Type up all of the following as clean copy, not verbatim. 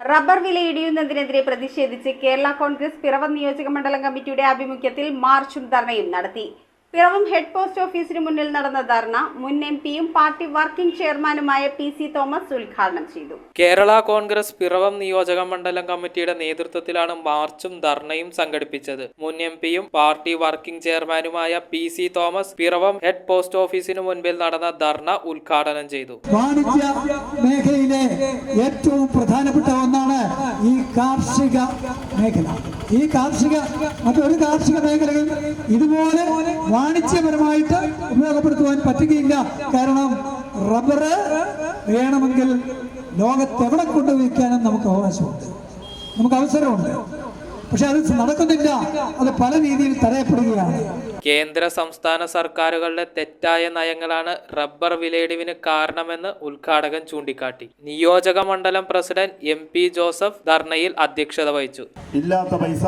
Rubber വില ഇടിയുന്നതിനെതിരെ പ്രതിഷേധിച്ച് കേരള കോൺഗ്രസ് പിറവം നിയോജക മണ്ഡലം കമ്മിറ്റിയുടെ ആഭിമുഖ്യത്തിൽ മാർച്ചും ധർണയും നടത്തി. പിറവം ഹെഡ് പോസ്റ്റ് ഓഫീസിന് മുന്നിൽ നടന്ന ധർണ മുൻ എംപിയും പാർട്ടി വർക്കിംഗ് ചെയർമാനുമായ PC തോമസ് ഉദ്ഘാടനം ചെയ്തു. കേരള കോൺഗ്രസ് പിറവം നിയോജക മണ്ഡലം കമ്മിറ്റിയുടെ നേതൃത്വത്തിലാണ് മാർച്ചും ധർണയും സംഘടിപ്പിച്ചത്. മുൻ എംപിയും പാർട്ടി വർക്കിംഗ് ചെയർമാനുമായ PC Thomas Piravom head post ഓഫീസിന് മുൻപിൽ നടന്ന ധർണ ഉദ്ഘാടനം ചെയ്തു. വാണിജ്യ മേഖലയിലെ ഏറ്റവും പ്രധാനപ്പെട്ട ഒന്നാണ് ഈ കാർഷിക മേഖല. ഈ മറ്റൊരു കാർഷിക മേഖലകൾ ഇതുപോലെ വാണിജ്യപരമായിട്ട് ഉപയോഗപ്പെടുത്തുവാൻ പറ്റുകയില്ല. കാരണം റബ്ബർ വേണമെങ്കിൽ ലോകത്തെവിടെ കൊണ്ടുവയ്ക്കാനും നമുക്ക് അവകാശമുണ്ട്, നമുക്ക് അവസരമുണ്ട്. പക്ഷെ അത് നടക്കുന്നില്ല, അത് പല രീതിയിൽ തടയപ്പെടുകയാണ്. കേന്ദ്ര സംസ്ഥാന സർക്കാരുകളുടെ തെറ്റായ നയങ്ങളാണ് റബ്ബർ വിലയിടിവിന് കാരണമെന്ന് ഉദ്ഘാടകൻ ചൂണ്ടിക്കാട്ടി. നിയോജക മണ്ഡലം പ്രസിഡന്റ് MP ജോസഫ് ധർണയിൽ അധ്യക്ഷത വഹിച്ചു. ഇല്ലാത്ത പൈസ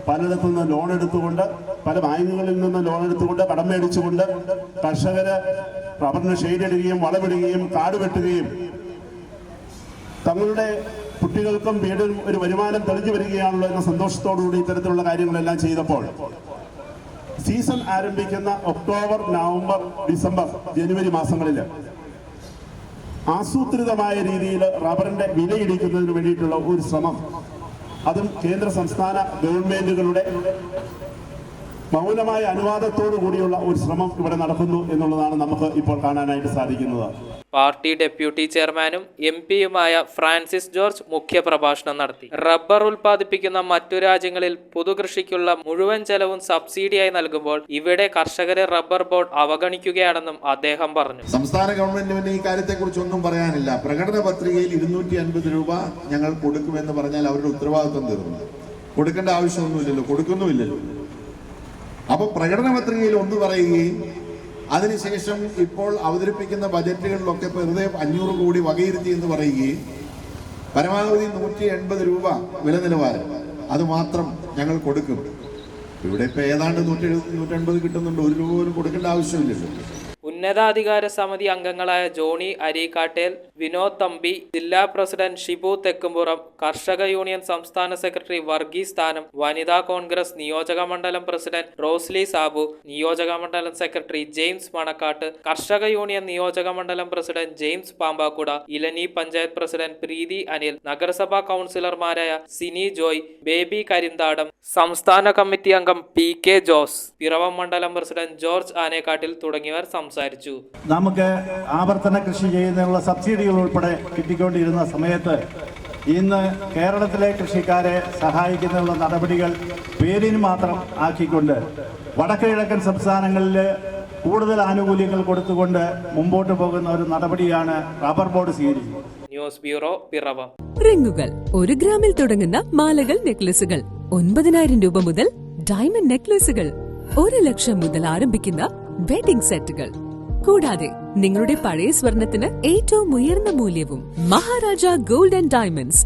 പലയിടത്തു നിന്ന് ലോൺ എടുത്തുകൊണ്ട്, പല ബാങ്കുകളിൽ നിന്ന് ലോൺ എടുത്തുകൊണ്ട്, കടം മേടിച്ചുകൊണ്ട് കർഷകര് റബ്ബറിന് ഷെയ്ഡിടുകയും വളമിടുകയും കാട് വെട്ടുകയും തങ്ങളുടെ കുട്ടികൾക്കും വീടിനും ഒരു വരുമാനം തെളിഞ്ഞു വരികയാണല്ലോ എന്ന സന്തോഷത്തോടുകൂടി ഇത്തരത്തിലുള്ള കാര്യങ്ങളെല്ലാം ചെയ്തപ്പോൾ സീസൺ ആരംഭിക്കുന്ന ഒക്ടോബർ, നവംബർ, ഡിസംബർ, ജനുവരി മാസങ്ങളിൽ ആസൂത്രിതമായ രീതിയിൽ റബ്ബറിന്റെ വിലയിടിക്കുന്നതിന് വേണ്ടിയിട്ടുള്ള ഒരു ശ്രമം, അതും കേന്ദ്ര സംസ്ഥാന ഗവൺമെന്റുകളുടെ മൗനമായ അനുവാദത്തോടു കൂടിയുള്ള ഒരു ശ്രമം ഇവിടെ നടക്കുന്നു എന്നുള്ളതാണ് നമുക്ക് ഇപ്പോൾ കാണാനായിട്ട് സാധിക്കുന്നത്. പാർട്ടി ഡെപ്യൂട്ടി ചെയർമാനും MP-യുമായ ഫ്രാൻസിസ് ജോർജ് മുഖ്യപ്രഭാഷണം നടത്തി. റബ്ബർ ഉൽപ്പാദിപ്പിക്കുന്ന മറ്റു രാജ്യങ്ങളിൽ പുതുകൃഷിക്കുള്ള മുഴുവൻ ചെലവും സബ്സിഡിയായി നൽകുമ്പോൾ ഇവിടെ കർഷകരെ റബ്ബർ ബോർഡ് അവഗണിക്കുകയാണെന്നും അദ്ദേഹം പറഞ്ഞു. സംസ്ഥാന ഗവൺമെന്റിന് ഈ കാര്യത്തെക്കുറിച്ച് ഒന്നും പറയാനില്ല. പ്രകടന പത്രികയിൽ 250 രൂപ ഞങ്ങൾ കൊടുക്കുമെന്ന് പറഞ്ഞാൽ അവരുടെ ഉത്തരവാദിത്വം തീർന്നു. കൊടുക്കേണ്ട ആവശ്യമൊന്നുമില്ലല്ലോ, കൊടുക്കുന്നുമില്ലല്ലോ. അപ്പൊ പ്രകടന പത്രികയിൽ ഒന്ന് പറയുകയും അതിനുശേഷം ഇപ്പോൾ അവതരിപ്പിക്കുന്ന ബജറ്റുകളിലൊക്കെ വെറുതെ 500 കോടി വകയിരുത്തി എന്ന് പറയുകയും പരമാവധി 180 രൂപ വില നിലവാരം അത് മാത്രം ഞങ്ങൾ കൊടുക്കും. ഇവിടെ ഇപ്പൊ ഏതാണ്ട് 170-180 കിട്ടുന്നുണ്ട്. 1 രൂപ പോലും കൊടുക്കേണ്ട ആവശ്യമില്ലല്ലോ. ഉന്നതാധികാര സമിതി അംഗങ്ങളായ ജോണി അരീക്കാട്ടേൽ, വിനോദ് തമ്പി, ജില്ലാ പ്രസിഡന്റ് ഷിബു തെക്കുംപുറം, കർഷക യൂണിയൻ സംസ്ഥാന സെക്രട്ടറി വർഗീസ് താനം, വനിതാ കോൺഗ്രസ് നിയോജക മണ്ഡലം പ്രസിഡന്റ് റോസ്ലി സാബു, നിയോജക മണ്ഡലം സെക്രട്ടറി ജെയിംസ് മണക്കാട്ട്, കർഷക യൂണിയൻ നിയോജക മണ്ഡലം പ്രസിഡന്റ് ജെയിംസ് പാമ്പാക്കുട, ഇലനി പഞ്ചായത്ത് പ്രസിഡന്റ് പ്രീതി അനിൽ, നഗരസഭാ കൗൺസിലർമാരായ സിനി ജോയ്, ബേബി കരിന്താടം, സംസ്ഥാന കമ്മിറ്റി അംഗം PK ജോസ്, പിറവം മണ്ഡലം പ്രസിഡന്റ് ജോർജ് ആനേക്കാട്ടിൽ തുടങ്ങിയവർ സംസാരിച്ചു. നമുക്ക് ആവർത്തന കൃഷി ചെയ്യുന്നതിനുള്ള സബ്സിഡികൾ ഉൾപ്പെടെ കിട്ടിക്കൊണ്ടിരുന്ന സമയത്ത് ഇന്ന് കേരളത്തിലെ കൃഷിക്കാരെ സഹായിക്കുന്നതിനുള്ള നടപടികൾ പേരിന് മാത്രം ആക്കിക്കൊണ്ട് വടക്ക് കിഴക്കൻ സംസ്ഥാനങ്ങളിൽ കൂടുതൽ ആനുകൂല്യങ്ങൾ കൊടുത്തുകൊണ്ട് മുമ്പോട്ട് പോകുന്ന ഒരു നടപടിയാണ് റബ്ബർ ബോർഡ് സ്വീകരിക്കുന്നത്. News bureau, Piravom. റിങ്ങുകൾ 1 ഗ്രാമിൽ തുടങ്ങുന്ന മാലകൾ, നെക്ലസുകൾ 9,000 രൂപ മുതൽ ഡയമണ്ട് നെക്ലസുകൾ 1 ലക്ഷം മുതൽ ആരംഭിക്കുന്ന വെഡിംഗ് സെറ്റുകൾ, കൂടാതെ നിങ്ങളുടെ പഴയ സ്വർണത്തിന് ഏറ്റവും ഉയർന്ന മൂല്യവും. Maharaja gold and diamonds,